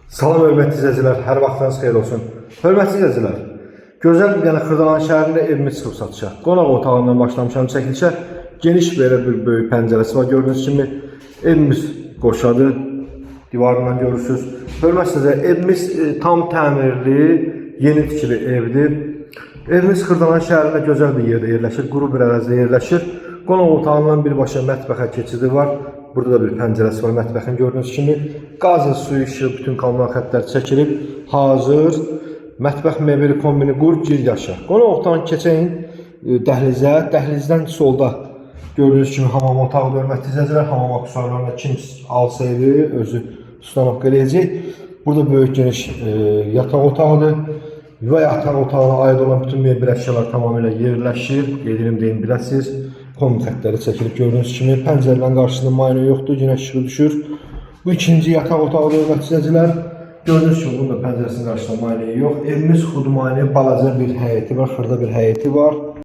Salam hörmətli izləyicilər, hər vaxtınız xeyir olsun. Hörmətli izləyicilər, gözəl bir dənə Xırdalan şəhərində evimiz çıxıb satışa. Qonaq otağından başlamışam çəkilişə. Geniş belə bir böyük pəncərəsi var. Gördüyünüz kimi evimiz qoşadır. Divarından görürsünüz. Hörmətli izləyicilər, evimiz tam təmirli, yeni tikili evdir. Evimiz Xırdalan şəhərində gözəl bir yerdə yerləşir, quru bir ərazidə yerləşir. Qonaq otağından birbaşa mətbəxə keçidi var. Burada da bir pəncərəsi var mətbəxin gördüyünüz kimi. Qazı, suyu, işığı, bütün kommunal xəttlər çəkilib. Hazır. Mətbəx mebeli kombini qur, gir yaşa. Qonaq otağın keçəyin dəhlizə. Dəhlizdən solda gördüyünüz kimi hamam otağı hörmətli izləyicilər. Hamam aksesuarlarına kim alsaydı özü tutanaq eləyəcək. Burada böyük geniş yataq otağıdır. Və yataq otağına aid olan bütün mebel əşyalar tamamilə yerləşir. Qeyd deyin biləsiniz. Kombi xəttləri çəkilib gördüyünüz kimi. Pəncərələrin qarşısında mayna yoxdur, günəş işığı düşür. Bu ikinci yataq otağı hörmətli izləyicilər. Gördüyünüz kimi bunun da pəncərəsinin qarşısında mayna yox. Evimiz xudmani, balaca bir həyəti var, xırda bir həyəti var.